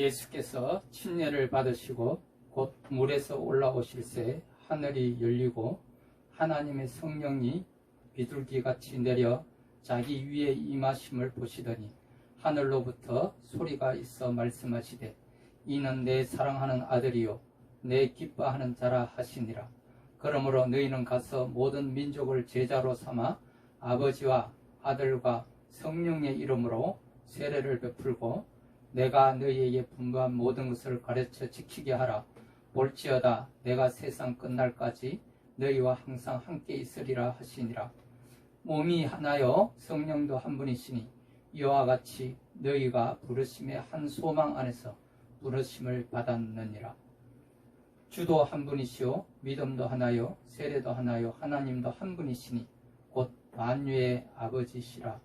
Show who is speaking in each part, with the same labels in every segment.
Speaker 1: 예수께서 침례를 받으시고 곧 물에서 올라오실새 하늘이 열리고 하나님의 성령이 비둘기같이 내려 자기 위에 임하심을 보시더니 하늘로부터 소리가 있어 말씀하시되 이는 내 사랑하는 아들이요 내 기뻐하는 자라 하시니라. 그러므로 너희는 가서 모든 민족을 제자로 삼아 아버지와 아들과 성령의 이름으로 세례를 베풀고 내가 너희에게 분부한 모든 것을 가르쳐 지키게 하라. 볼지어다 내가 세상 끝날까지 너희와 항상 함께 있으리라 하시니라. 몸이 하나요 성령도 한 분이시니 이와 같이 너희가 부르심의 한 소망 안에서 부르심을 받았느니라. 주도 한 분이시요 믿음도 하나요 세례도 하나요 하나님도 한 분이시니 곧 만유의 아버지시라.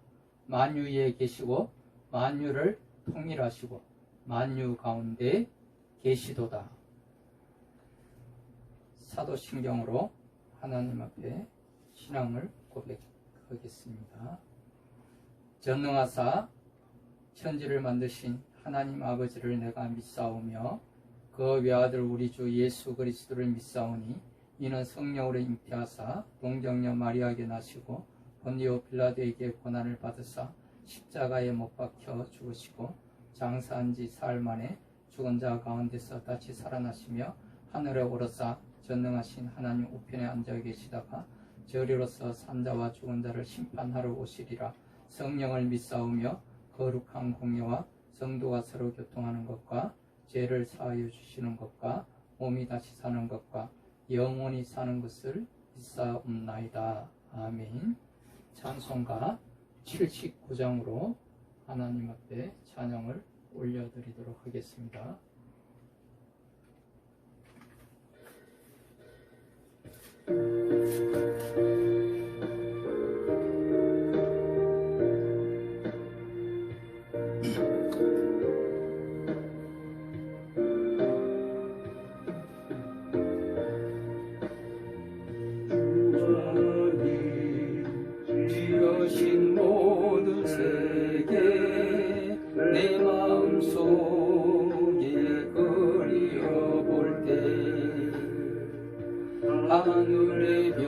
Speaker 1: 만유 위에 계시고 만유를 통일하시고 만유 가운데 계시도다. 사도신경으로 하나님 앞에 신앙을 고백하겠습니다. 전능하사 천지를 만드신 하나님 아버지를 내가 믿사오며 그 외아들 우리 주 예수 그리스도를 믿사오니 이는 성령으로 잉태하사 동정녀 마리아에게 나시고 본디오 빌라도에게 고난을 받으사 십자가에 못 박혀 죽으시고 장사한 지 사흘 만에 죽은 자 가운데서 다시 살아나시며 하늘에 오르사 전능하신 하나님 우편에 앉아 계시다가 저리로서 산자와 죽은 자를 심판하러 오시리라. 성령을 믿사오며 거룩한 공예와 성도가 서로 교통하는 것과 죄를 사하여 주시는 것과 몸이 다시 사는 것과 영원히 사는 것을 믿사옵나이다. 아멘. 찬송가 79장으로 하나님 앞에 찬양을 올려드리도록 하겠습니다. 지으신 모든 세계 내 마음속에 그려볼 때 하늘의 별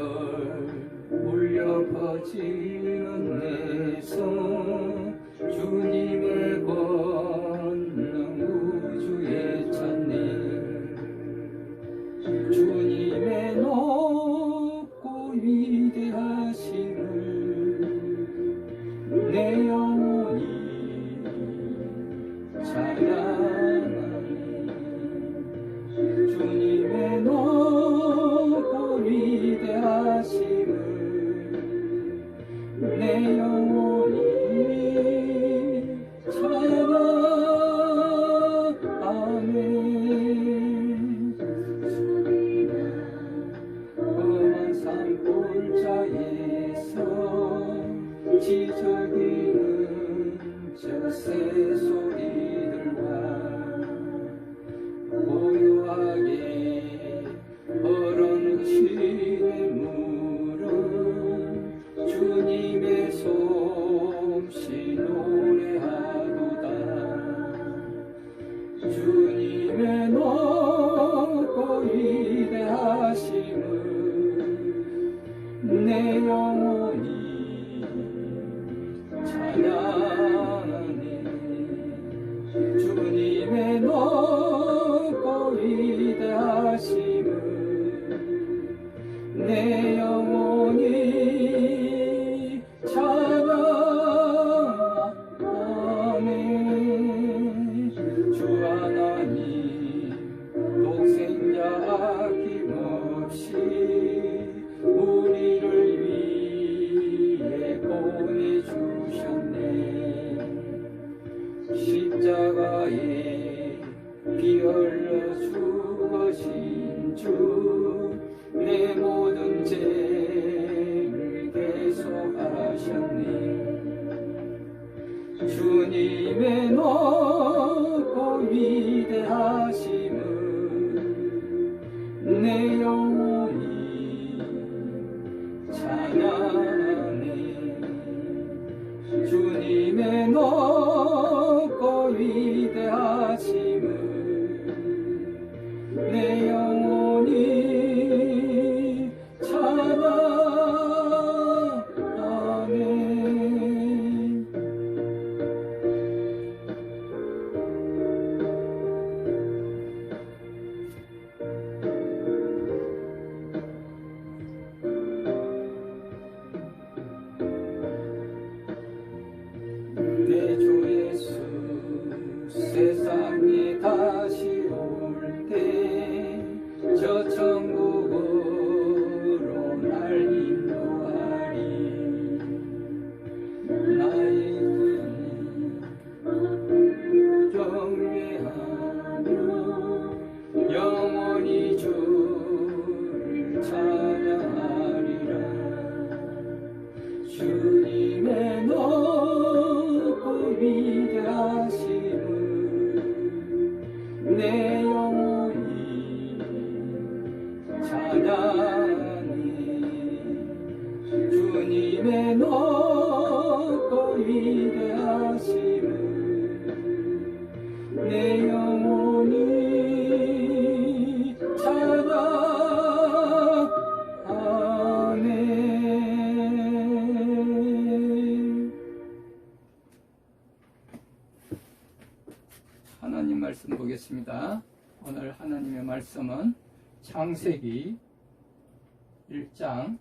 Speaker 1: 울려 퍼지는 내 손 주님의 권능 우주에 찾네. 주님의 높고 위대하심을 내 영혼이 찬양하니. 주님의 높고 위대하심을 내 영혼이 찬양하네. 험한 산골짜기에서 지저귀는 저 새소리들과 고요하게 흐르는 물은 주님의 솜씨 노래하도다. 주님의 높고 위대하심을 내 영혼이 찬양하네. 주님의 높고 위대하심을 내 영혼이 찬양하네. 주 하나님 독생자 아낌없이 우리를 위해 보내주셨네. 십자가에 피 흘려 죽으신 주 내 모든 죄를 대속하셨네. 주님의 높고 위대하심을 내 영혼이 찬양하네. 주님의 높고 위대하심을 천국으로 날 인도하리. 나의 경배하며 영원히 주를 찬양하리라. 주님의 높고 위대하심을 내 영혼이 찬양하니. 주님의 높고 위대하심을 내 영혼이 찬양하네. 하나님 말씀 보겠습니다. 오늘 하나님의 말씀은 창세기 1장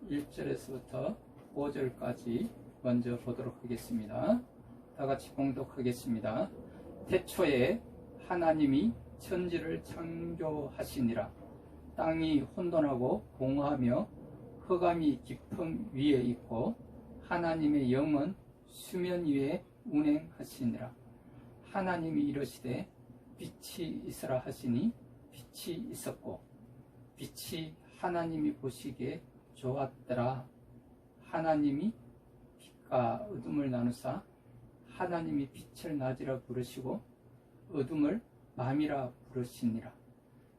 Speaker 1: 1절에서부터 5절까지 먼저 보도록 하겠습니다. 다 같이 봉독하겠습니다. 태초에 하나님이 천지를 창조하시니라. 땅이 혼돈하고 공허하며 흑암이 깊음 위에 있고 하나님의 영은 수면 위에 운행하시니라. 하나님이 이르시되 빛이 있으라 하시니 빛이 있었고 빛이 하나님이 보시기에 좋았더라. 하나님이 빛과 어둠을 나누사 하나님이 빛을 낮이라 부르시고 어둠을 밤이라 부르시니라.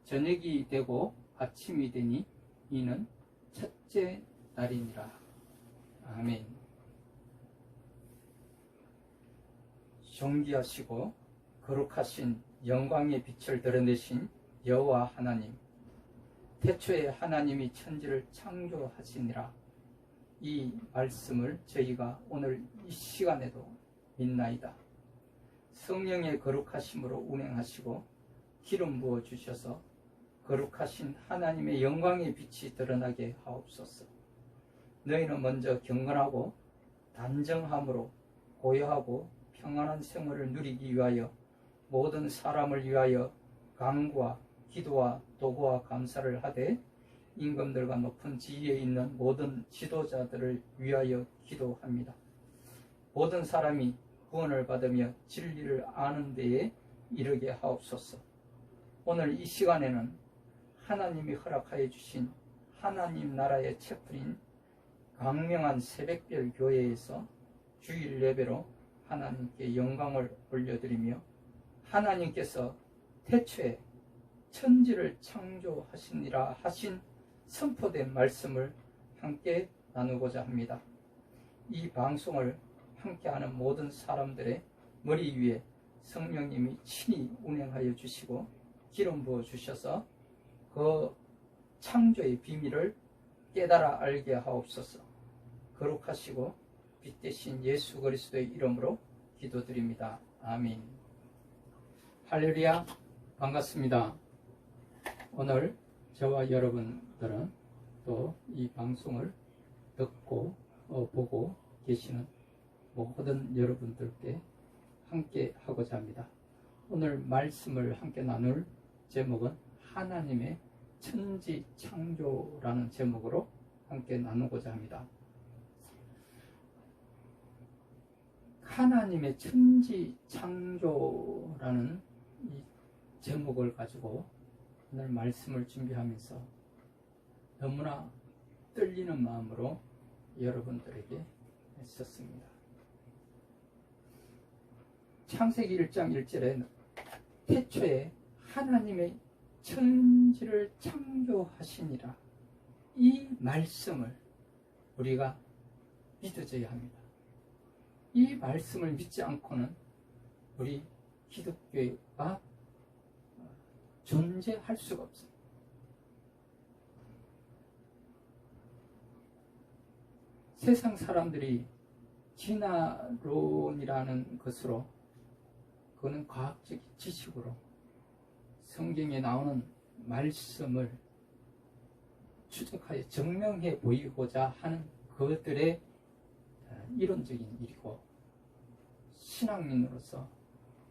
Speaker 1: 저녁이 되고 아침이 되니 이는 첫째 날이니라. 아멘. 존귀하시고 거룩하신 영광의 빛을 드러내신 여호와 하나님, 태초에 하나님이 천지를 창조하시니라. 이 말씀을 저희가 오늘 이 시간에도 믿나이다. 성령의 거룩하심으로 운행하시고 기름 부어 주셔서 거룩하신 하나님의 영광의 빛이 드러나게 하옵소서. 너희는 먼저 경건하고 단정함으로 고요하고 평안한 생활을 누리기 위하여 모든 사람을 위하여 간구와 기도와 도구와 감사를 하되 임금들과 높은 지위에 있는 모든 지도자들을 위하여 기도합니다. 모든 사람이 구원을 받으며 진리를 아는 데에 이르게 하옵소서. 오늘 이 시간에는 하나님이 허락하여 주신 하나님 나라의 채플인 광명한 새벽별 교회에서 주일 예배로 하나님께 영광을 올려드리며 하나님께서 태초에 천지를 창조하시니라 하신 선포된 말씀을 함께 나누고자 합니다. 이 방송을 함께하는 모든 사람들의 머리 위에 성령님이 친히 운행하여 주시고 기름 부어 주셔서 그 창조의 비밀을 깨달아 알게 하옵소서. 거룩하시고 빛 대신 예수 그리스도의 이름으로 기도드립니다. 아멘. 할렐루야. 반갑습니다. 오늘 저와 여러분들은 또 이 방송을 듣고 보고 계시는 모든 여러분들께 함께 하고자 합니다. 오늘 말씀을 함께 나눌 제목은 하나님의 천지 창조라는 제목으로 함께 나누고자 합니다. 하나님의 천지 창조라는 이 제목을 가지고 오늘 말씀을 준비하면서 너무나 떨리는 마음으로 여러분들에게 썼습니다. 창세기 1장 1절에 태초에 하나님의 천지를 창조하시니라. 이 말씀을 우리가 믿어져야 합니다. 이 말씀을 믿지 않고는 우리 기독교가 존재할 수가 없습니다. 세상 사람들이 진화론이라는 것으로, 그거는 과학적 지식으로 성경에 나오는 말씀을 추적하여 증명해 보이고자 하는 그들의 이론적인 일이고, 신앙인으로서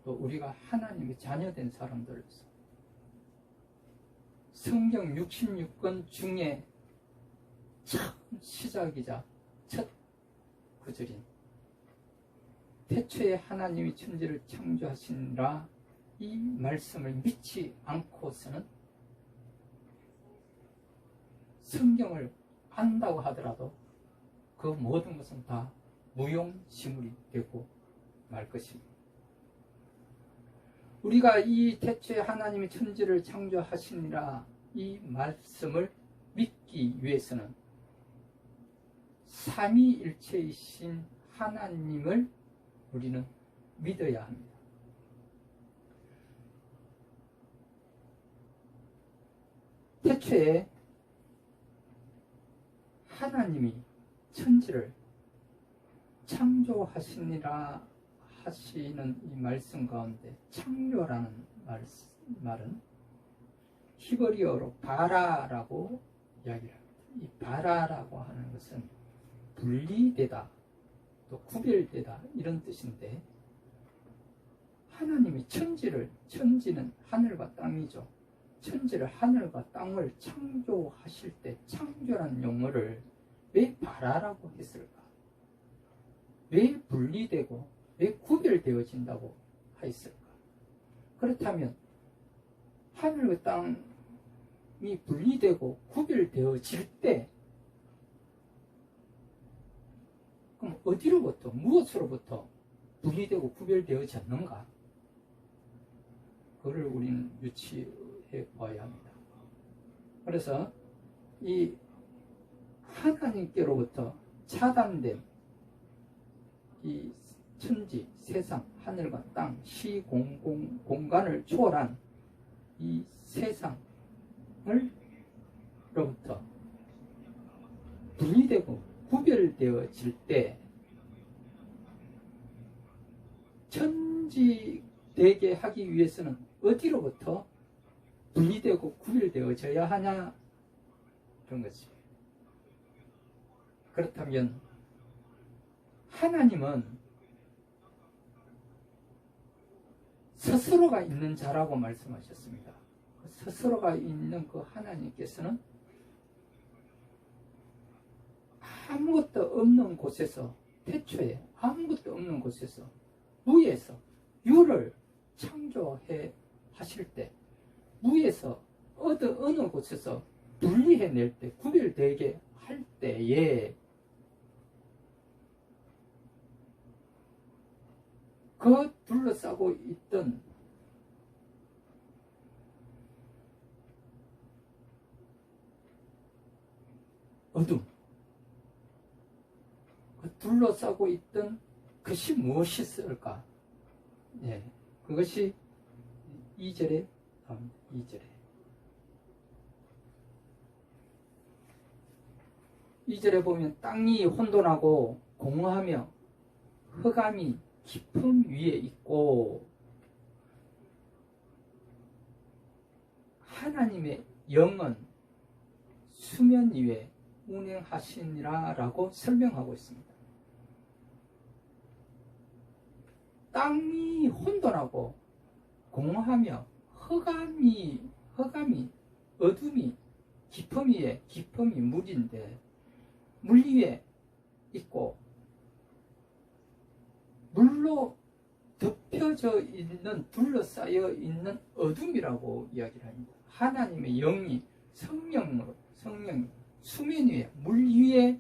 Speaker 1: 또 우리가 하나님의 자녀된 사람들로서 성경 66권 중에 첫 시작이자 첫 구절인 태초에 하나님이 천지를 창조하시니라 이 말씀을 믿지 않고서는 성경을 안다고 하더라도 그 모든 것은 다 무용지물이 되고 말 것입니다. 우리가 이 태초에 하나님이 천지를 창조하시니라 이 말씀을 믿기 위해서는 삼위일체이신 하나님을 우리는 믿어야 합니다. 태초에 하나님이 천지를 창조하시니라 하시는 이 말씀 가운데 창조라는 말은 히브리어로 바라라고 이야기를 합니다. 이 바라라고 하는 것은 분리되다, 또 구별되다 이런 뜻인데 하나님이 천지는 하늘과 땅이죠. 천지를 하늘과 땅을 창조하실 때 창조라는 용어를 왜 바라라고 했을까? 왜 분리되고 왜 구별되어진다고 하였을까? 그렇다면 하늘과 땅이 분리되고 구별되어질 때 그럼 어디로부터 무엇으로부터 분리되고 구별되어졌는가? 그걸 우리는 유치해 봐야 합니다. 그래서 이 하나님께로부터 차단된 이 천지, 세상, 하늘과 땅, 공간을 초월한 이 세상을로부터 분리되고 구별되어질 때 천지되게 하기 위해서는 어디로부터 분리되고 구별되어져야 하냐 그런 거지. 그렇다면 하나님은 스스로가 있는 자라고 말씀하셨습니다. 스스로가 있는 그 하나님께서는 아무것도 없는 곳에서 태초에 아무것도 없는 곳에서 무에서 유를 창조해 하실 때 무에서 어느 곳에서 분리해낼 때 구별되게 할 때에 그 둘러싸고 있던 어둠, 그 둘러싸고 있던 것이 무엇이었을까? 예, 그것이 2절에 나옵니다. 2절에. 2절에 보면 땅이 혼돈하고 공허하며 흑암이 깊음 위에 있고 하나님의 영은 수면 위에 운행하시니라 라고 설명하고 있습니다. 땅이 혼돈하고 공허하며 흑암이 어둠이 깊음이 물인데 물 위에 있고 물로 덮여져 있는 둘러싸여 있는 어둠이라고 이야기를 합니다. 하나님의 영이 성령이 수면 위에 물 위에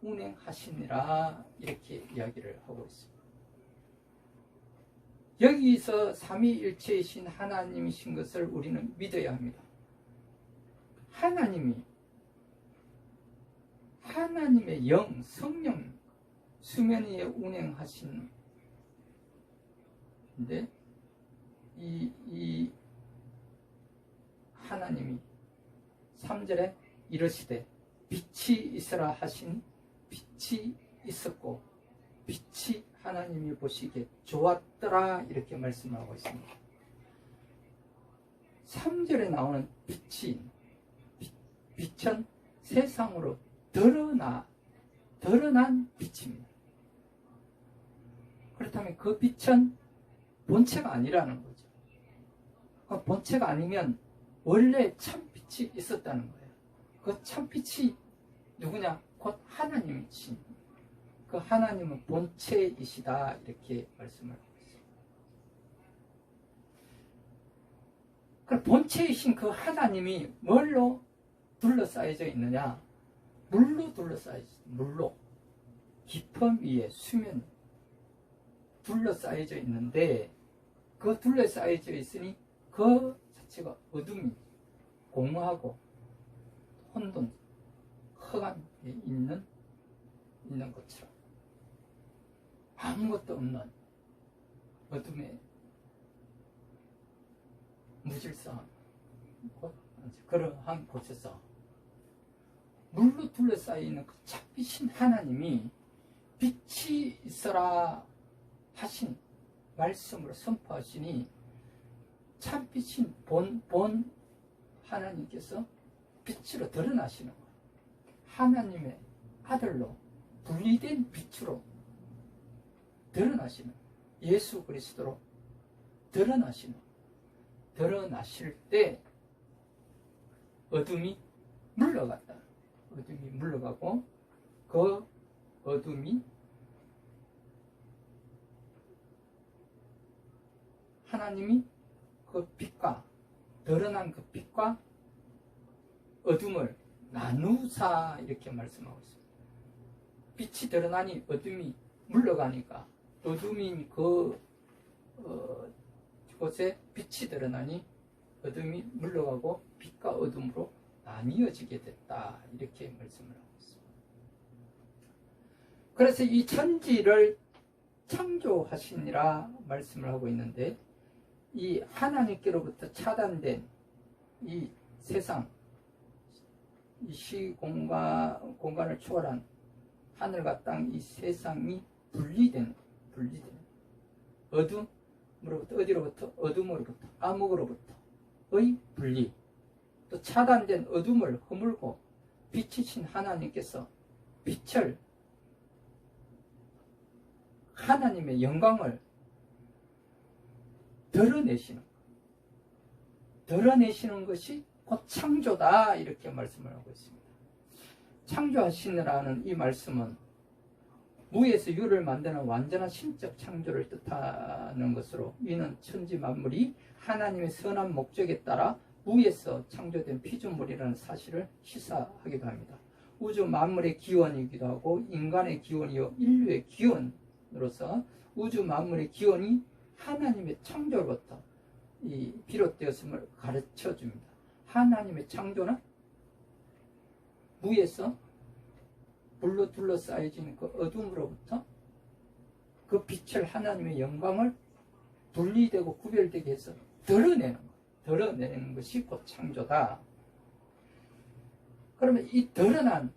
Speaker 1: 운행하시니라 이렇게 이야기를 하고 있습니다. 여기서 삼위일체이신 하나님이신 것을 우리는 믿어야 합니다. 하나님의 영, 성령 수면 위에 운행하시는데 이 하나님이 3절에 이르시되 빛이 있으라 하시니 빛이 있었고 빛이 하나님이 보시기에 좋았더라 이렇게 말씀하고 있습니다. 3절에 나오는 빛은 세상으로 드러난 빛입니다. 그렇다면 그 빛은 본체가 아니라는 거죠. 본체가 아니면 원래 참 빛이 있었다는 거예요. 그 참빛이 누구냐? 곧 하나님이신, 그 하나님은 본체이시다, 이렇게 말씀을 하고 있습니다. 그럼 본체이신 그 하나님이 뭘로 둘러싸여져 있느냐? 물로 둘러싸여져 있습니다. 물로. 깊음 위에 수면 둘러싸여져 있는데, 그 둘러싸여져 있으니 그 자체가 어둠이 공허하고 혼돈, 허감에 있는 것처럼 아무것도 없는 어둠의 무질서한 그러한 곳에서 물로 둘러싸여 있는 그 참빛인 하나님이 빛이 있어라 하신 말씀으로 선포하시니 참빛인 본 하나님께서 빛으로 드러나시는 거예요. 하나님의 아들로 분리된 빛으로 드러나시는, 예수 그리스도로 드러나시는, 드러나실 때 어둠이 물러갔다. 어둠이 물러가고 그 어둠이 하나님이 그 빛과, 드러난 그 빛과 어둠을 나누사, 이렇게 말씀하고 있습니다. 빛이 드러나니 어둠이 물러가니까, 어둠인 그곳에 빛이 드러나니 어둠이 물러가고 빛과 어둠으로 나뉘어지게 됐다, 이렇게 말씀을 하고 있습니다. 그래서 이 천지를 창조하시니라 말씀을 하고 있는데, 이 하나님께로부터 차단된 이 세상, 이 시공간을 초월한 하늘과 땅, 이 세상이 분리된 어둠으로부터, 어디로부터? 어둠으로부터, 암흑으로부터의 분리, 또 차단된 어둠을 허물고 빛이신 하나님께서 빛을, 하나님의 영광을 드러내시는 것이 곧 창조다, 이렇게 말씀을 하고 있습니다. 창조하시느라는 이 말씀은 무에서 유를 만드는 완전한 신적 창조를 뜻하는 것으로, 이는 천지 만물이 하나님의 선한 목적에 따라 무에서 창조된 피조물이라는 사실을 시사하기도 합니다. 우주 만물의 기원이기도 하고 인간의 기원이요 인류의 기원으로서 우주 만물의 기원이 하나님의 창조로부터 비롯되었음을 가르쳐 줍니다. 하나님의 창조는 무에서 물로 둘러싸여진 그 어둠으로부터 그 빛을, 하나님의 영광을 분리되고 구별되게 해서 드러내는 것이 곧 창조다. 그러면 이 드러난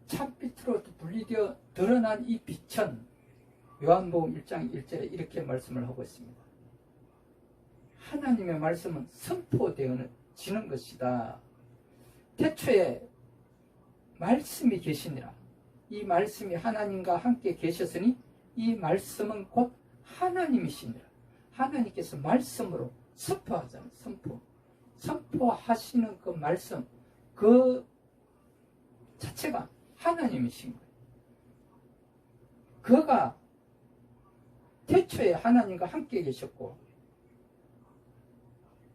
Speaker 1: 참빛으로 분리되어 드러난 이 빛은 요한복음 1장 1절에 이렇게 말씀을 하고 있습니다. 하나님의 말씀은 선포되어지는 것이다. 태초에 말씀이 계시니라. 이 말씀이 하나님과 함께 계셨으니 이 말씀은 곧 하나님이시니라. 하나님께서 말씀으로 선포하잖아요. 선포하시는 그 말씀, 그 자체가 하나님이신 거예요. 그가 태초에 하나님과 함께 계셨고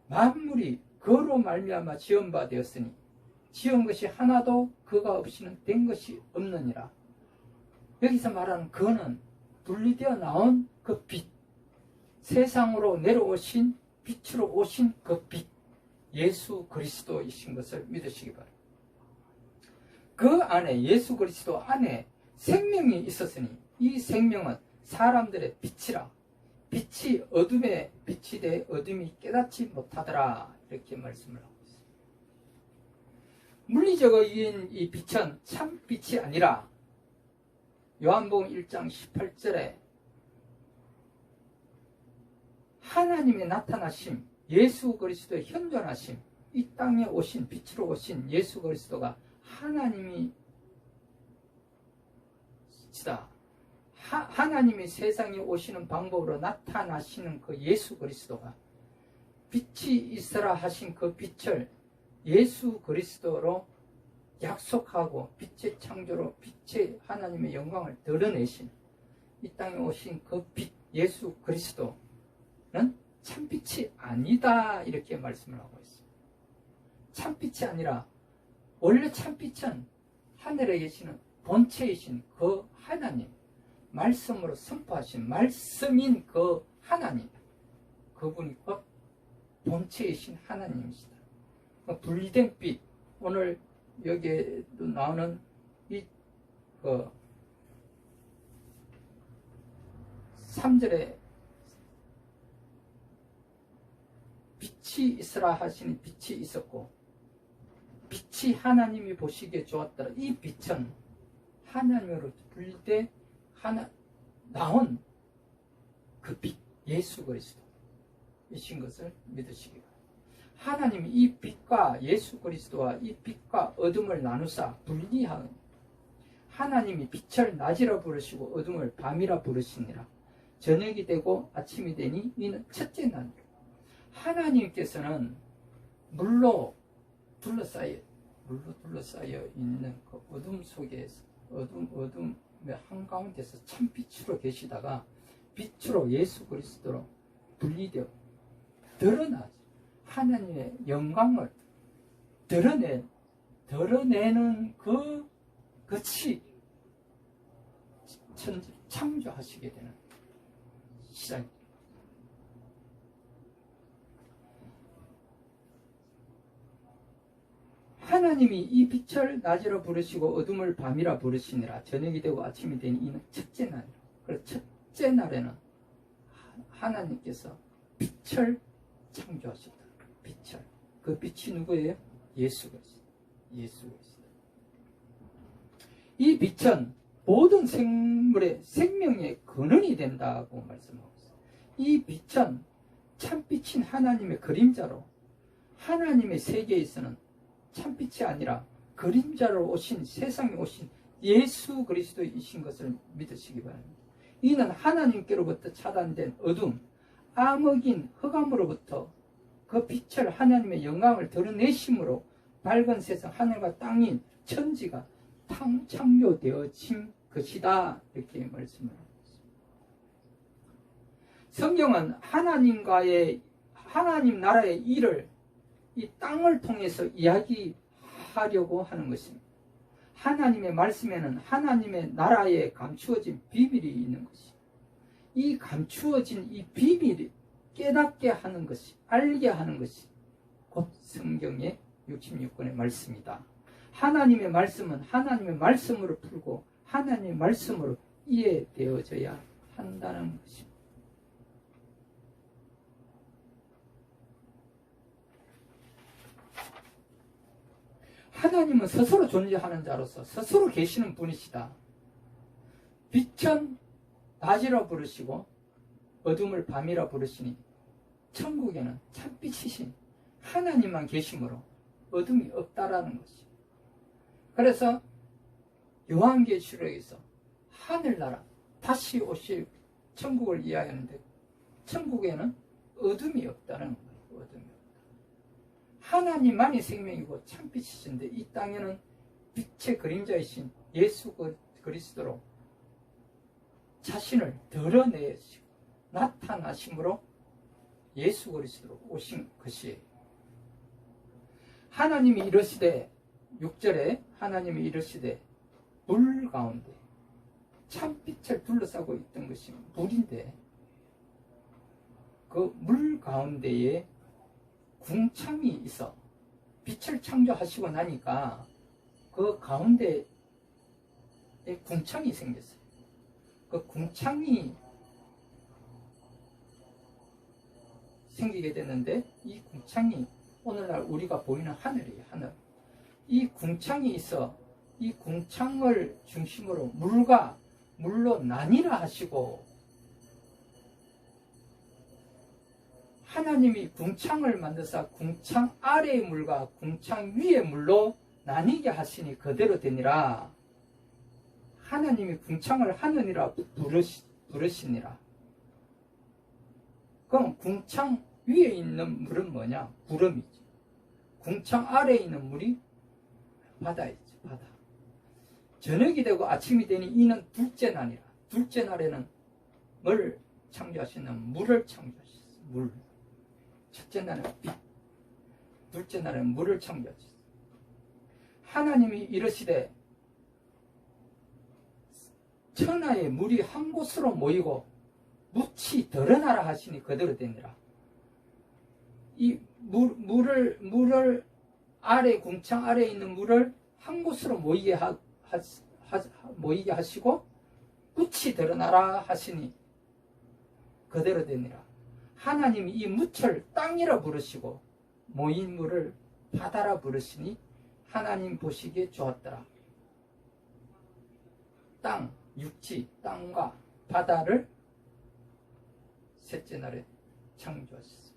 Speaker 1: 만물이 그로 말미암아 지은 바 되었으니 지은 것이 하나도 그가 없이는 된 것이 없느니라. 여기서 말하는 그는 분리되어 나온 그 빛, 세상으로 내려오신 빛으로 오신 그 빛, 예수 그리스도이신 것을 믿으시기 바랍니다. 그 안에, 예수 그리스도 안에 생명이 있었으니 이 생명은 사람들의 빛이라. 빛이 어둠에 빛이 돼 어둠이 깨닫지 못하더라, 이렇게 말씀을 하고 있습니다. 물리적인 이 빛은 참 빛이 아니라 요한복음 1장 18절에 하나님의 나타나심, 예수 그리스도의 현존하심, 이 땅에 오신, 빛으로 오신 예수 그리스도가 하나님이시다. 하나님이 세상에 오시는 방법으로 나타나시는 그 예수 그리스도가 빛이 있으라 하신 그 빛을 예수 그리스도로 약속하고 빛의 창조로 빛의 하나님의 영광을 드러내신 이 땅에 오신 그 빛 예수 그리스도는 참빛이 아니다 이렇게 말씀을 하고 있습니다. 참빛이 아니라 원래 참빛은 하늘에 계시는 본체이신 그 하나님, 말씀으로 선포하신 말씀인 그 하나님, 그분이 곧 본체이신 하나님이시다. 분리된 빛, 오늘 여기에도 나오는 이 3절에 빛이 있으라 하시니 빛이 있었고 빛이 하나님이 보시기에 좋았더라. 이 빛은 하나님으로 분리돼 나온 그 빛 예수 그리스도이신 것을 믿으시기 바랍니다. 하나님이 이 빛과 예수 그리스도와 이 빛과 어둠을 나누사 분리하는 하나님이 빛을 낮이라 부르시고 어둠을 밤이라 부르시니라. 저녁이 되고 아침이 되니 이는 첫째 날이라. 하나님께서는 물로 둘러싸여 있는 그 어둠 속에서 어둠의 한가운데서 참빛으로 계시다가 빛으로 예수 그리스도로 분리되어 드러나죠. 하나님의 영광을 드러내는 그 것이 천지 창조하시게 되는 시작입니다. 하나님이 이 빛을 낮이라 부르시고 어둠을 밤이라 부르시니라. 저녁이 되고 아침이 되니 이는 첫째 날이라. 그래서 첫째 날에는 하나님께서 빛을 창조하셨다. 빛을. 그 빛이 누구예요? 예수 그리스도. 예수 그리스도. 이 빛은 모든 생물의 생명의 근원이 된다고 말씀하고 있어요. 이 빛은 참빛인 하나님의 그림자로 하나님의 세계에서는 참빛이 아니라 그림자로 오신 세상에 오신 예수 그리스도이신 것을 믿으시기 바랍니다. 이는 하나님께로부터 차단된 어둠, 암흑인 흑암으로부터 그 빛을 하나님의 영광을 드러내심으로 밝은 세상 하늘과 땅인 천지가 창조되어진 것이다 이렇게 말씀을 하고 있습니다. 성경은 하나님 나라의 일을 이 땅을 통해서 이야기하려고 하는 것입니다. 하나님의 말씀에는 하나님의 나라에 감추어진 비밀이 있는 것이, 이 감추어진 이 비밀이 깨닫게 하는 것이, 알게 하는 것이 곧 성경의 66권의 말씀이다. 하나님의 말씀은 하나님의 말씀으로 풀고 하나님의 말씀으로 이해되어져야 한다는 것입니다. 하나님은 스스로 존재하는 자로서 스스로 계시는 분이시다. 빛은 낮이라 부르시고 어둠을 밤이라 부르시니 천국에는 참빛이신 하나님만 계심으로 어둠이 없다라는 것이. 그래서 요한계시록에서 하늘나라 다시 오실 천국을 이야기하는데 천국에는 어둠이 없다는 거예요. 어둠이 없다. 하나님만이 생명이고 참빛이신데 이 땅에는 빛의 그림자이신 예수 그리스도로 자신을 드러내시고 나타나심으로 예수 그리스도로 오신 것이에요. 하나님이 이르시되 6절에 하나님이 이르시되 물 가운데 참빛을 둘러싸고 있던 것이 물인데 그 물 가운데에 궁창이 있어 빛을 창조하시고 나니까 그 가운데에 궁창이 생겼어요. 그 궁창이 생기게 됐는데 이 궁창이 오늘날 우리가 보이는 하늘이에요. 하늘. 이 궁창이 있어 이 궁창을 중심으로 물로 나뉘라 하시고 하나님이 궁창을 만드사 궁창 아래의 물과 궁창 위의 물로 나뉘게 하시니 그대로 되니라. 하나님이 궁창을 하느니라 부르시니라. 그럼 궁창 위에 있는 물은 뭐냐? 구름이지. 궁창 아래에 있는 물이 바다이지, 바다. 저녁이 되고 아침이 되니 이는 둘째 날이라. 둘째 날에는 뭘 창조하시는 물을 창조하셨어요. 물. 첫째 날에는 빛, 둘째 날에는 물을 창조하셨어요. 하나님이 이르시되 천하의 물이 한 곳으로 모이고 묻이 드러나라 하시니 그대로 되니라. 이 물을 아래, 궁창 아래에 있는 물을 한 곳으로 모이게 하시고 묻이 드러나라 하시니 그대로 되니라. 하나님이 이 묻을 땅이라 부르시고 모인 물을 바다라 부르시니 하나님 보시기에 좋았더라. 땅, 육지, 땅과 바다를 셋째 날에 창조하셨습니다.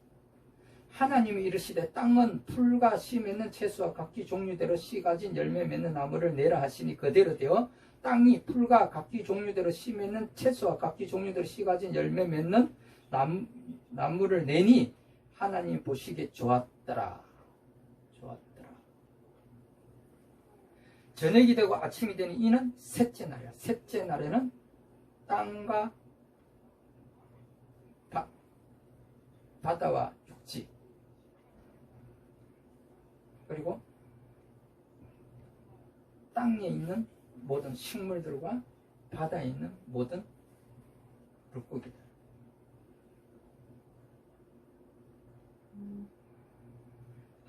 Speaker 1: 하나님이 이르시되 땅은 풀과 씨 맺는 채소와 각기 종류대로 씨 가진 열매 맺는 나무를 내라 하시니 그대로 되어 땅이 풀과 각기 종류대로 씨 맺는 채소와 각기 종류대로 씨 가진 열매 맺는 나무를 내니 하나님 보시기에 좋았더라. 좋았더라. 저녁이 되고 아침이 되니 이는 셋째 날이야. 셋째 날에는 땅과 바다와 육지 그리고 땅에 있는 모든 식물들과 바다에 있는 모든 물고기들.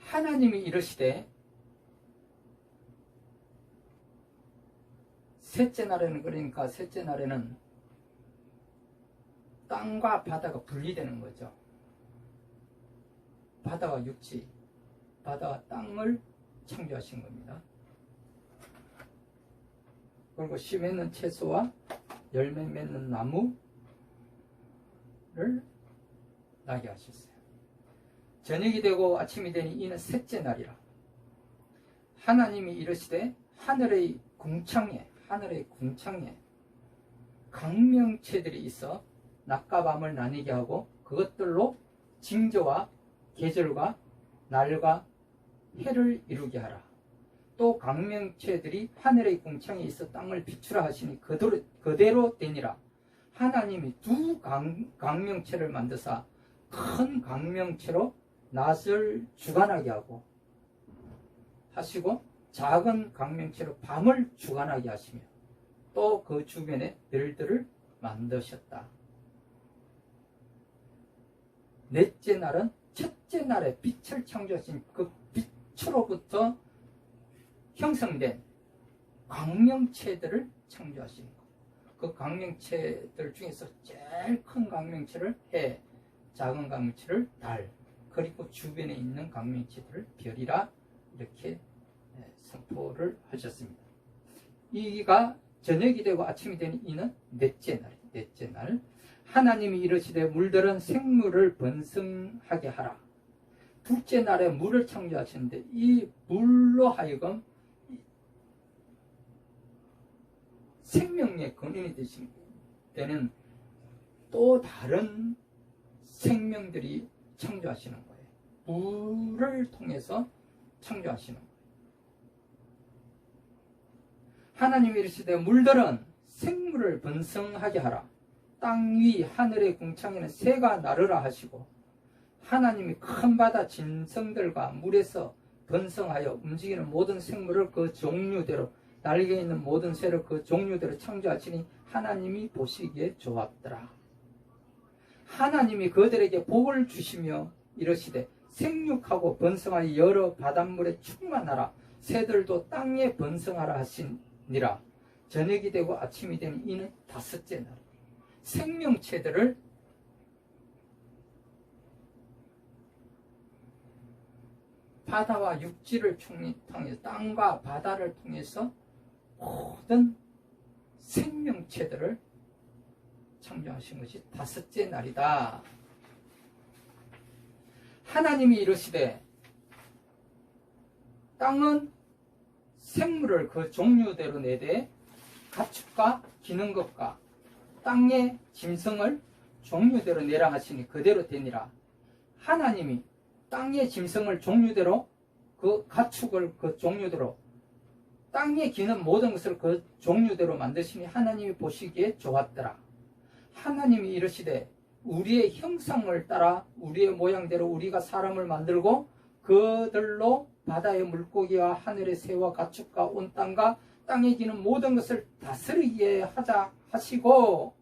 Speaker 1: 하나님이 이르시되 셋째 날에는, 그러니까 셋째 날에는 땅과 바다가 분리되는 거죠. 바다와 육지, 바다와 땅을 창조하신 겁니다. 그리고 씨 맺는 채소와 열매 맺는 나무를 나게 하셨어요. 저녁이 되고 아침이 되니 이는 셋째 날이라. 하나님이 이르시되 하늘의 궁창에 강명체들이 있어 낮과 밤을 나뉘게 하고 그것들로 징조와 계절과 날과 해를 이루게 하라. 또 강명체들이 하늘의 궁창에 있어 땅을 비추라 하시니 그대로 되니라. 하나님이 두 강명체를 만드사 큰 강명체로 낮을 주관하게 하시고 작은 강명체로 밤을 주관하게 하시며 또 그 주변에 별들을 만드셨다. 넷째 날은 첫째 날에 빛을 창조하신 그 빛으로부터 형성된 강명체들을 창조하신 것. 그 강명체들 중에서 제일 큰 강명체를 해, 작은 강명체를 달, 그리고 주변에 있는 강명체들을 별이라 이렇게 선포를 하셨습니다. 이가 저녁이 되고 아침이 되니 이는 넷째 날. 하나님이 이르시되 물들은 생물을 번성하게 하라. 둘째 날에 물을 창조하셨는데 이 물로 하여금 생명의 근원이 되는 또 다른 생명들이 창조하시는 거예요. 물을 통해서 창조하시는 거예요. 하나님이 이르시되 물들은 생물을 번성하게 하라. 땅 위 하늘의 궁창에는 새가 나르라 하시고 하나님이 큰 바다 짐승들과 물에서 번성하여 움직이는 모든 생물을 그 종류대로 날개 있는 모든 새를 그 종류대로 창조하시니 하나님이 보시기에 좋았더라. 하나님이 그들에게 복을 주시며 이르시되 생육하고 번성하여 여러 바닷물에 충만하라. 새들도 땅에 번성하라 하시니라. 저녁이 되고 아침이 되니 이는 다섯째 날. 생명체들을 바다와 육지를 통해서 땅과 바다를 통해서 모든 생명체들을 창조하신 것이 다섯째 날이다. 하나님이 이르시되 땅은 생물을 그 종류대로 내되 가축과 기는 것과 땅의 짐승을 종류대로 내라 하시니 그대로 되니라. 하나님이 땅의 짐승을 종류대로 그 가축을 그 종류대로 땅에 기는 모든 것을 그 종류대로 만드시니 하나님이 보시기에 좋았더라. 하나님이 이르시되 우리의 형상을 따라 우리의 모양대로 우리가 사람을 만들고 그들로 바다의 물고기와 하늘의 새와 가축과 온 땅과 땅에 기는 모든 것을 다스리게 하자 하시고,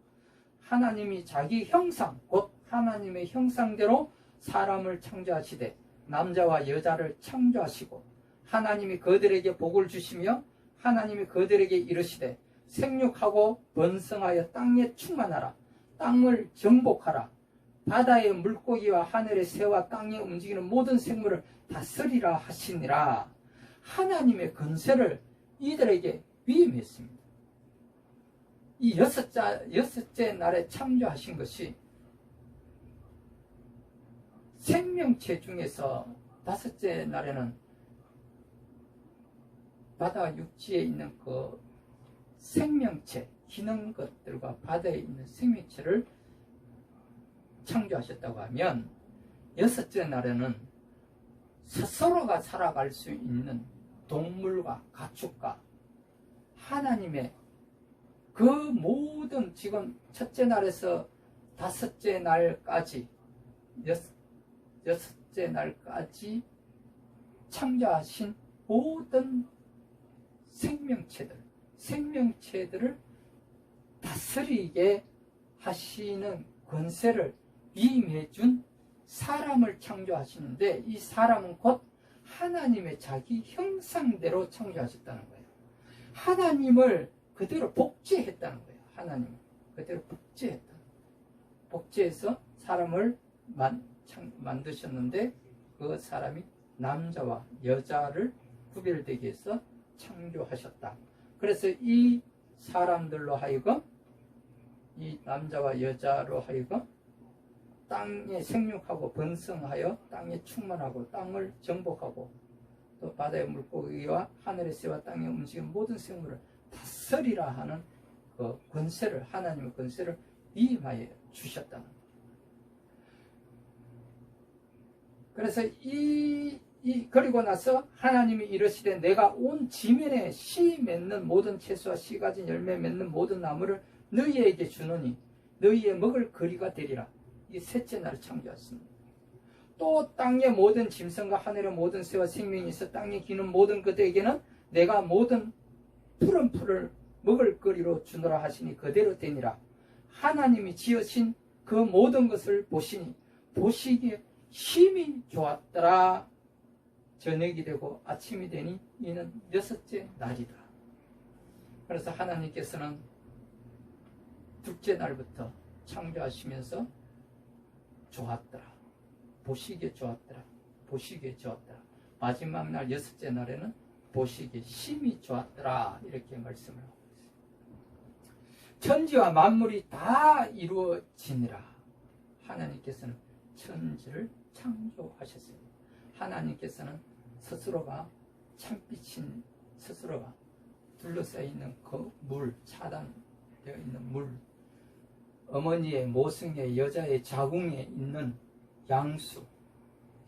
Speaker 1: 하나님이 자기 형상 곧 하나님의 형상대로 사람을 창조하시되 남자와 여자를 창조하시고, 하나님이 그들에게 복을 주시며 하나님이 그들에게 이르시되 생육하고 번성하여 땅에 충만하라. 땅을 정복하라. 바다의 물고기와 하늘의 새와 땅에 움직이는 모든 생물을 다스리라 하시니라. 하나님의 권세를 이들에게 위임했습니다. 이 여섯째 날에 창조하신 것이 생명체 중에서 다섯째 날에는 바다 육지에 있는 그 생명체, 기는 것들과 바다에 있는 생명체를 창조하셨다고 하면, 여섯째 날에는 스스로가 살아갈 수 있는 동물과 가축과 하나님의 그 모든, 지금 첫째 날에서 다섯째 날까지, 여섯째 날까지 창조하신 모든 생명체들을 다스리게 하시는 권세를 위임해준 사람을 창조하시는데, 이 사람은 곧 하나님의 자기 형상대로 창조하셨다는 거예요. 하나님을 그대로 복제했다는 거예요. 하나님을 그대로 복제해서 사람을 만드셨는데, 그 사람이 남자와 여자를 구별되게 해서 창조하셨다. 그래서 이 사람들로 하여금, 이 남자와 여자로 하여금 땅에 생육하고 번성하여 땅에 충만하고 땅을 정복하고 또 바다의 물고기와 하늘의 새와 땅에 움직이는 모든 생물을 다스리라 하는 그 권세를, 하나님의 권세를 위임하여 주셨다는 거예요. 그래서 그리고 나서 하나님이 이르시되 내가 온 지면에 씨 맺는 모든 채소와 씨 가진 열매 맺는 모든 나무를 너희에게 주노니 너희의 먹을 거리가 되리라. 이 셋째 날을 창조하셨습니다. 또 땅의 모든 짐승과 하늘의 모든 새와 생명이 있어 땅에 기는 모든 그들에게는 내가 모든 푸른 풀을 먹을 거리로 주노라 하시니 그대로 되니라. 하나님이 지으신 그 모든 것을 보시니 보시기에 심히 좋았더라. 저녁이 되고 아침이 되니 이는 여섯째 날이다. 그래서 하나님께서는 둘째 날부터 창조하시면서 좋았더라. 보시기에 좋았더라. 보시기에 좋았더라. 마지막 날 여섯째 날에는 보시기에 심히 좋았더라. 이렇게 말씀을 하고 있어요. 천지와 만물이 다 이루어지니라. 하나님께서는 천지를 창조하셨습니다. 하나님께서는 스스로가 참빛인 스스로가 둘러싸여 있는 그 물, 차단되어 있는 물, 어머니의 모성의 여자의 자궁에 있는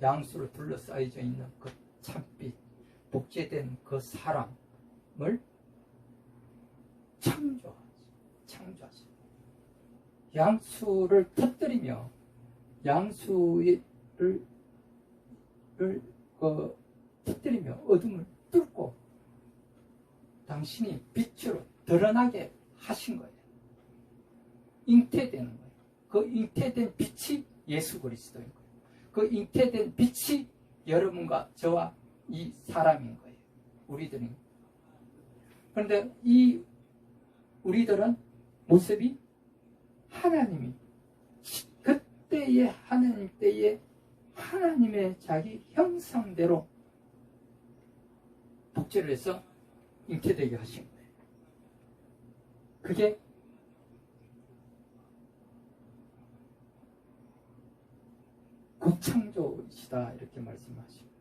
Speaker 1: 양수로 둘러싸여져 있는 그 참빛, 복제된 그 사람을 창조하셨습니다. 양수를 터뜨리며 양수를 터뜨리며 어둠을 뚫고 당신이 빛으로 드러나게 하신 거예요. 잉태되는 거예요. 그 잉태된 빛이 예수 그리스도인 거예요. 그 잉태된 빛이 여러분과 저와 이 사람인 거예요. 우리들은. 그런데 이 우리들은 모습이 하나님이 그때의 하나님 때에 하나님의 자기 형상대로 복제를 해서 잉태되게 하신 거예요. 그게 구창조이시다 이렇게 말씀하십니다.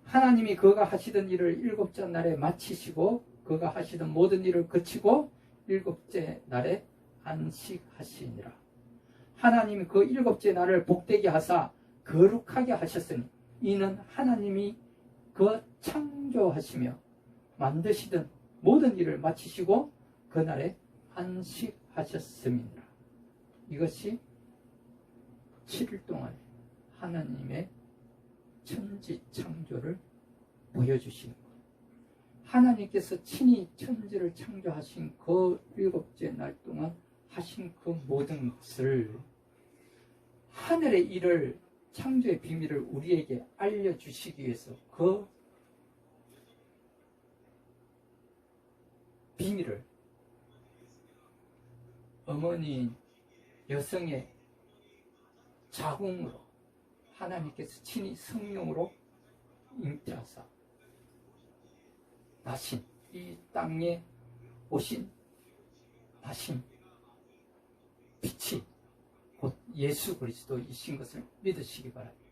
Speaker 1: 하나님이 그가 하시던 일을 일곱째 날에 마치시고 그가 하시던 모든 일을 그치고 일곱째 날에 안식하시니라. 하나님이 그 일곱째 날을 복되게 하사 거룩하게 하셨으니 이는 하나님이 그 창조하시며 만드시던 모든 일을 마치시고 그날에 안식하셨습니다. 이것이 7일 동안 하나님의 천지 창조를 보여주시는 것. 하나님께서 친히 천지를 창조하신 그 7째 날 동안 하신 그 모든 것을, 하늘의 일을, 창조의 비밀을 우리에게 알려주시기 위해서 그 비밀을 어머니인 여성의 자궁으로 하나님께서 친히 성령으로 잉태하사 나신, 이 땅에 오신 나신 빛이 곧 예수 그리스도이신 것을 믿으시기 바랍니다.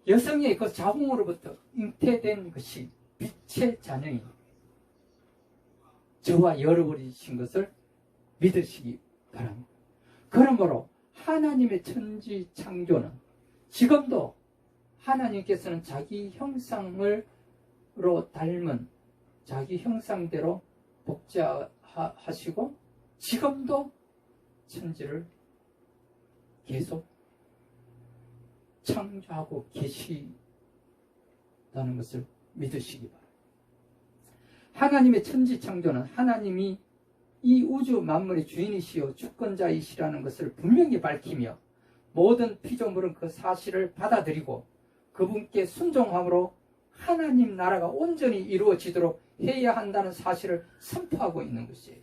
Speaker 1: 여성의 그 자궁으로부터 잉태된 것이 빛의 자녀인 저와 여러분이신 것을 믿으시기 바랍니다. 그러므로 하나님의 천지 창조는 지금도 하나님께서는 자기 형상으로 닮은 자기 형상대로 복제하시고 지금도 천지를 계속 창조하고 계시다는 것을 믿으시기 바랍니다. 하나님의 천지 창조는 하나님이 이 우주 만물의 주인이시요 주권자이시라는 것을 분명히 밝히며 모든 피조물은 그 사실을 받아들이고 그분께 순종함으로 하나님 나라가 온전히 이루어지도록 해야 한다는 사실을 선포하고 있는 것이에요.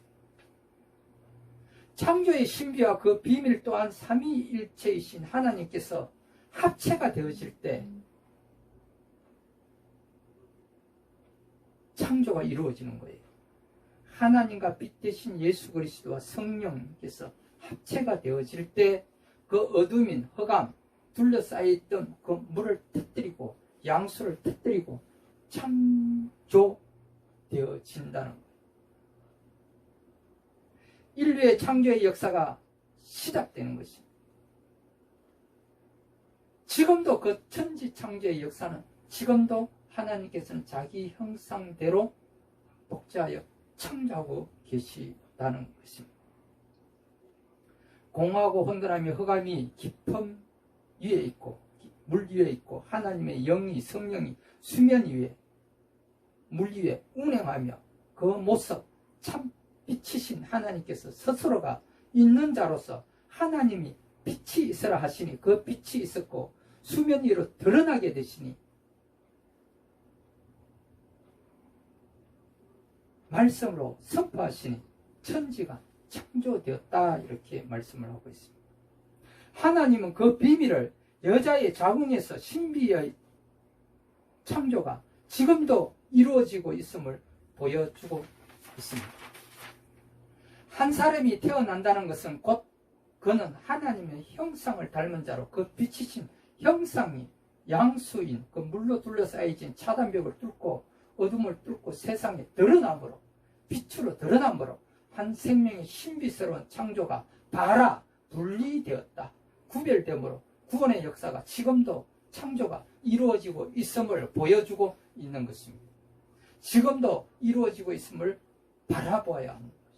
Speaker 1: 창조의 신비와 그 비밀 또한 삼위일체이신 하나님께서 합체가 되어질 때 창조가 이루어지는 거예요. 하나님과 빛 대신 예수 그리스도와 성령께서 합체가 되어질 때 그 어둠인 흑암, 둘러싸여있던 그 물을 터뜨리고 양수를 터뜨리고 창조되어진다는 거예요. 인류의 창조의 역사가 시작되는 것입니다. 지금도 그 천지 창조의 역사는 지금도 하나님께서는 자기 형상대로 복제하여 창조하고 계시다는 것입니다. 공허하고 혼돈하며 흑암이 깊음 위에 있고 물 위에 있고 하나님의 영이 성령이 수면 위에 물 위에 운행하며 그 모습 참 빛이신 하나님께서 스스로가 있는 자로서 하나님이 빛이 있으라 하시니 그 빛이 있었고 수면 위로 드러나게 되시니 말씀으로 선포하시니 천지가 창조되었다, 이렇게 말씀을 하고 있습니다. 하나님은 그 비밀을 여자의 자궁에서 신비의 창조가 지금도 이루어지고 있음을 보여주고 있습니다. 한 사람이 태어난다는 것은 곧 그는 하나님의 형상을 닮은 자로 그 빛이신 형상이 양수인 그 물로 둘러싸여진 차단벽을 뚫고 어둠을 뚫고 세상에 드러남으로, 빛으로 드러남으로 한 생명의 신비스러운 창조가 발아 분리되었다, 구별됨으로 구원의 역사가 지금도 창조가 이루어지고 있음을 보여주고 있는 것입니다. 지금도 이루어지고 있음을 바라보아야 하는 것입니다.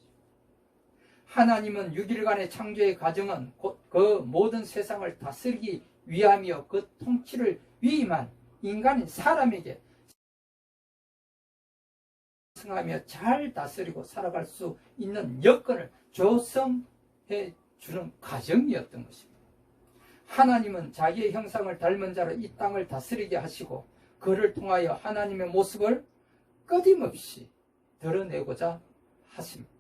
Speaker 1: 하나님은 6일간의 창조의 과정은 곧 그 모든 세상을 다스리기 위하며 그 통치를 위임한 인간인 사람에게 승하며 잘 다스리고 살아갈 수 있는 여건을 조성해 주는 과정이었던 것입니다. 하나님은 자기의 형상을 닮은 자로 이 땅을 다스리게 하시고 그를 통하여 하나님의 모습을 끊임없이 드러내고자 하십니다.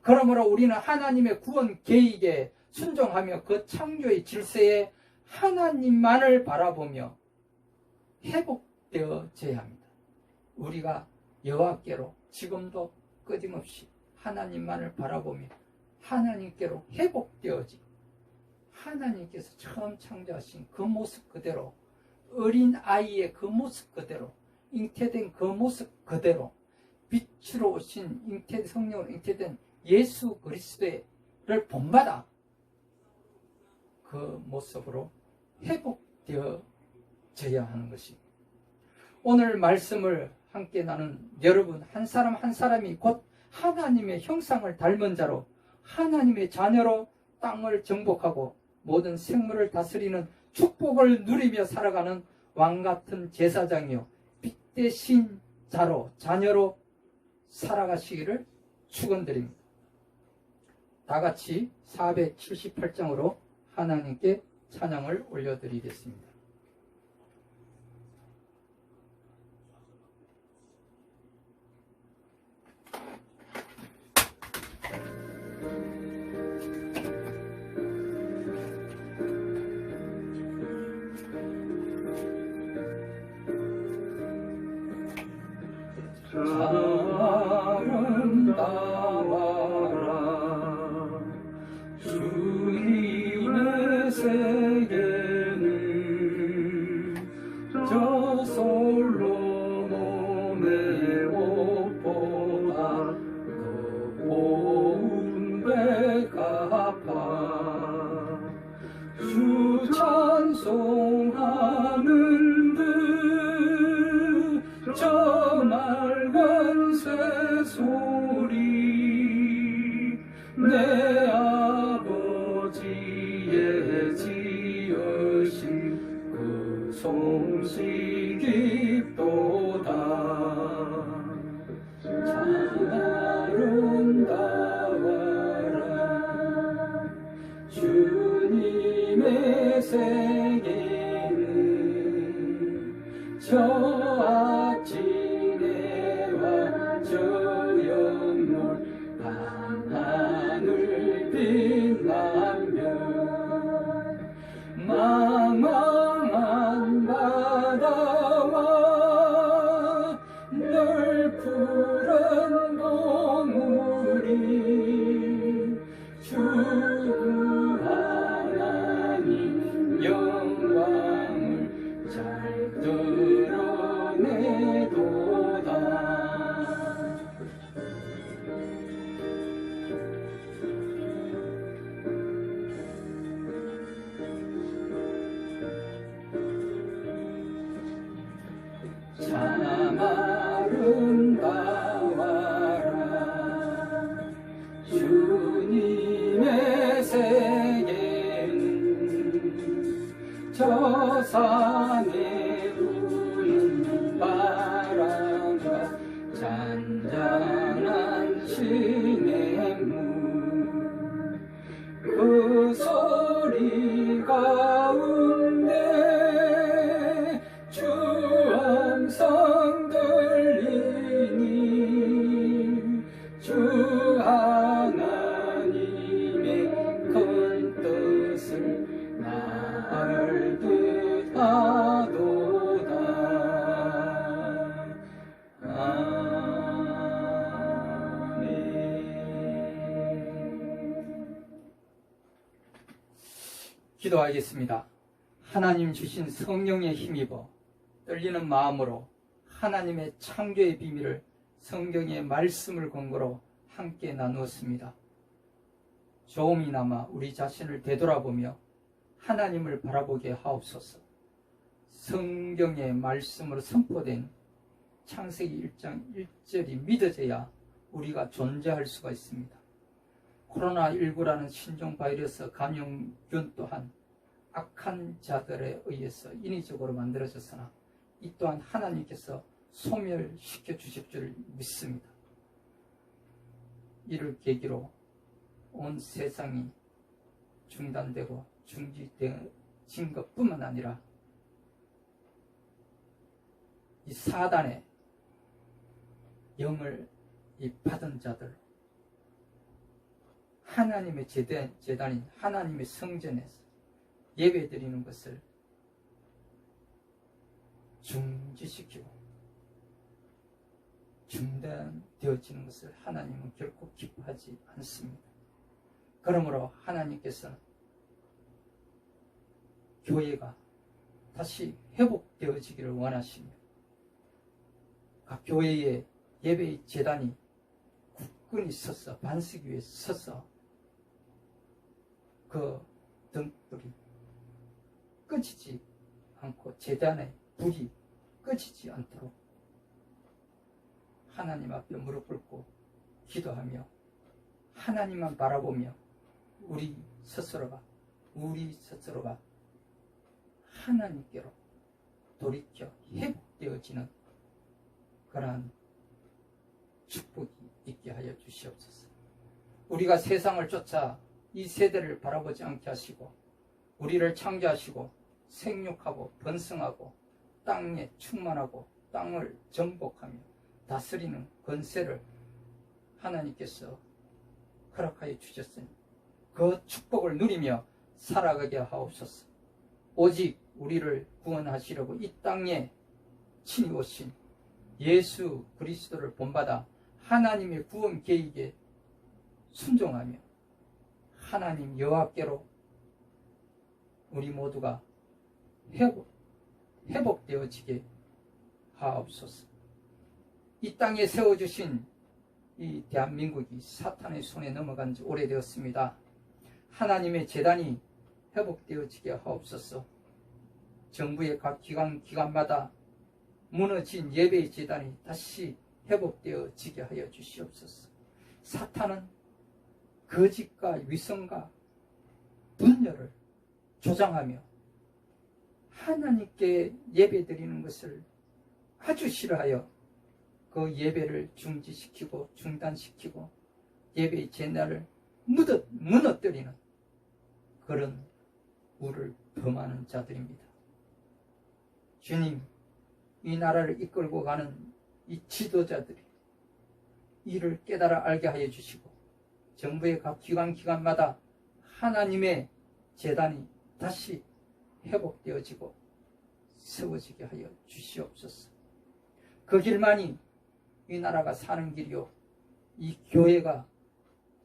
Speaker 1: 그러므로 우리는 하나님의 구원 계획에 순종하며 그 창조의 질서에 하나님만을 바라보며 회복되어져야 합니다. 우리가 여호와께로 지금도 끊임없이 하나님만을 바라보며 하나님께로 회복되어지고 하나님께서 처음 창조하신 그 모습 그대로, 어린 아이의 그 모습 그대로, 잉태된 그 모습 그대로, 빛으로 오신 성령으로 잉태된 예수 그리스도를 본받아 그 모습으로 회복되어져야 하는 것입니다. 오늘 말씀을 함께 나눈 여러분 한 사람 한 사람이 곧 하나님의 형상을 닮은 자로 하나님의 자녀로 땅을 정복하고 모든 생물을 다스리는 축복을 누리며 살아가는 왕같은 제사장이요 빛 대신 자로 자녀로 살아가시기를 축원드립니다. 다같이 478장으로 하나님께 찬양을 올려드리겠습니다. 아름다워라 주님의 세계는 저 솔로몬의 옷보다 더 고운 백합화 주 찬송하는 저 맑은 새소리 내 아버지의 지으신 그 솜씨 깊도다 참 아름다워라 주님의 세계는 저 아침해와 저 영물 밤하늘 빛나며 망망한 바다와 늘 푸른 동물이 주 하나님 영광을 잘 드러내도다 참 아름다워라 주님의 세계는 저 산에 부는 바람과 잔잔한 시냇물 그 소리 가운데 주 음성 들리니 주 하나님의 큰 뜻을 나을 듯 하도다 아멘. 기도하겠습니다. 하나님 주신 성령에 힘입어 떨리는 마음으로 하나님의 창조의 비밀을 성경의 말씀을 근거로 함께 나누었습니다. 조금이나마 우리 자신을 되돌아보며 하나님을 바라보게 하옵소서. 성경의 말씀으로 선포된 창세기 1장 1절이 믿어져야 우리가 존재할 수가 있습니다. 코로나19라는 신종 바이러스 감염균 또한 악한 자들에 의해서 인위적으로 만들어졌으나 이 또한 하나님께서 소멸시켜 주실 줄 믿습니다. 이를 계기로 온 세상이 중단되고 중지된 것뿐만 아니라 이 사단의 영을 받은 자들 하나님의 제단인 하나님의 성전에서 예배드리는 것을 중지시키고 중단되어지는 것을 하나님은 결코 기뻐하지 않습니다. 그러므로 하나님께서는 교회가 다시 회복되어지기를 원하시며 각 교회의 예배의 제단이 굳건히 서서 반석 위에 서서 그 등불이 꺼지지 않고 제단의 불이 꺼지지 않도록 하나님 앞에 무릎 꿇고 기도하며 하나님만 바라보며 우리 스스로가 하나님께로 돌이켜 회복되어지는 그러한 축복이 있게 하여 주시옵소서. 우리가 세상을 쫓아 이 세대를 바라보지 않게 하시고 우리를 창조하시고 생육하고 번성하고 땅에 충만하고 땅을 정복하며 다스리는 권세를 하나님께서 허락하여 주셨으니 그 축복을 누리며 살아가게 하옵소서. 오직 우리를 구원하시려고 이 땅에 친히 오신 예수 그리스도를 본받아 하나님의 구원 계획에 순종하며 하나님 여호와께로 우리 모두가 회복되어지게 하옵소서. 이 땅에 세워주신 이 대한민국이 사탄의 손에 넘어간 지 오래되었습니다. 하나님의 재단이 회복되어지게 하옵소서. 정부의 각 기관마다 무너진 예배의 재단이 다시 회복되어지게 하여 주시옵소서. 사탄은 거짓과 위선과 분열을 조장하며 하나님께 예배드리는 것을 아주 싫어하여 그 예배를 중지시키고 중단시키고 예배의 재단을 무너뜨리는 그런 우를 범하는 자들입니다. 주님, 이 나라를 이끌고 가는 이 지도자들이 이를 깨달아 알게 하여 주시고 정부의 각 기관마다 하나님의 재단이 다시 회복되어지고 세워지게 하여 주시옵소서. 그 길만이 이 나라가 사는 길이요, 이 교회가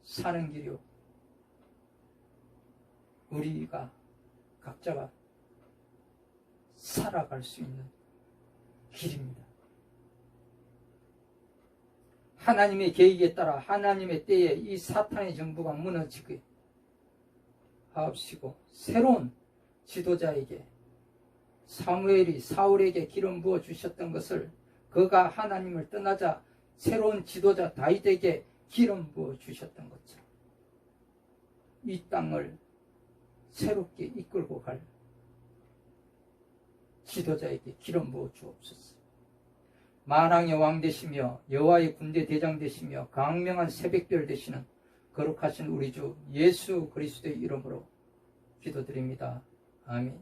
Speaker 1: 사는 길이요, 우리가 각자가 살아갈 수 있는 길입니다. 하나님의 계획에 따라 하나님의 때에 이 사탄의 정부가 무너지게 하옵시고 새로운 지도자에게 사무엘이 사울에게 기름 부어 주셨던 것을 그가 하나님을 떠나자 새로운 지도자 다윗에게 기름 부어 주셨던 것처럼 이 땅을 새롭게 이끌고 갈 지도자에게 기름 부어 주옵소서. 만왕의 왕 되시며 여호와의 군대 대장 되시며 강명한 새벽별 되시는 거룩하신 우리 주 예수 그리스도의 이름으로 기도드립니다. 아멘.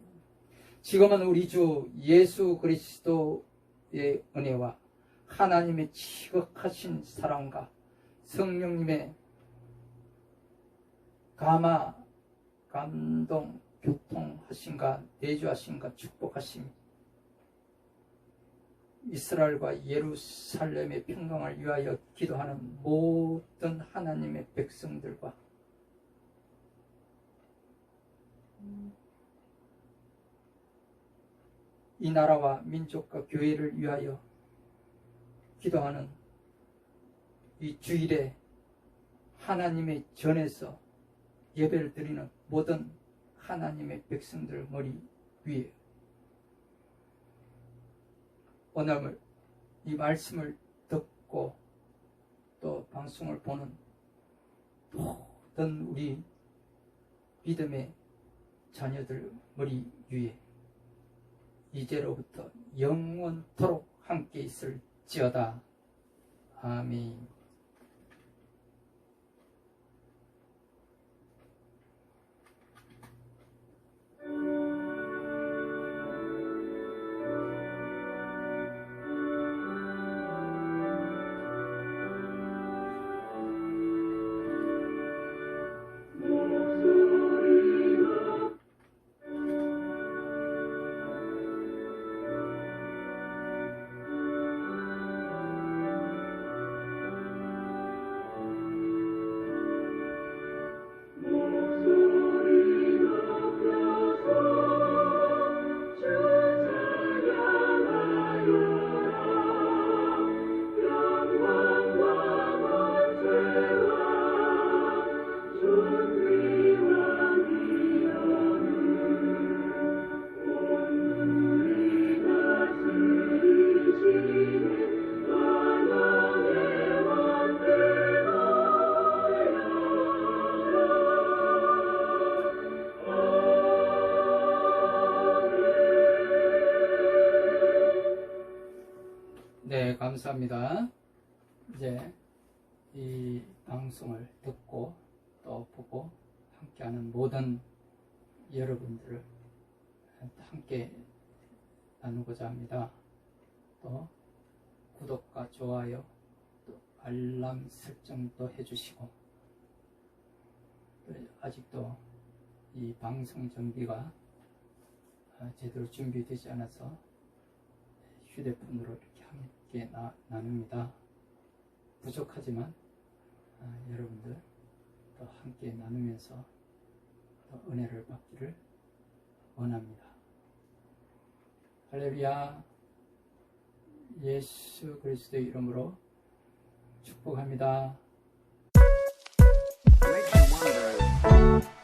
Speaker 1: 지금은 우리 주 예수 그리스도의 은혜와 하나님의 지극하신 사랑과 성령님의 감동, 교통하심과 내주하심과 축복하심, 이스라엘과 예루살렘의 평강을 위하여 기도하는 모든 하나님의 백성들과 이 나라와 민족과 교회를 위하여 기도하는 이 주일에 하나님의 전에서 예배를 드리는 모든 하나님의 백성들 머리 위에 오늘 이 말씀을 듣고 또 방송을 보는 모든 우리 믿음의 자녀들 머리 위에 이제로부터 영원토록 함께 있을지어다. 아멘. 감사합니다. 이제 이 방송을 듣고 또 보고 함께하는 모든 여러분들을 함께 나누고자 합니다. 또 구독과 좋아요, 또 알람 설정도 해주시고, 또 아직도 이 방송 정비가 제대로 준비되지 않아서 휴대폰으로 이렇게 함께 나눕니다. 부족하지만 여러분들 또 함께 나누면서 또 은혜를 받기를 원합니다. 할렐루야. 예수 그리스도의 이름으로 축복합니다.
Speaker 2: Makes you wonder.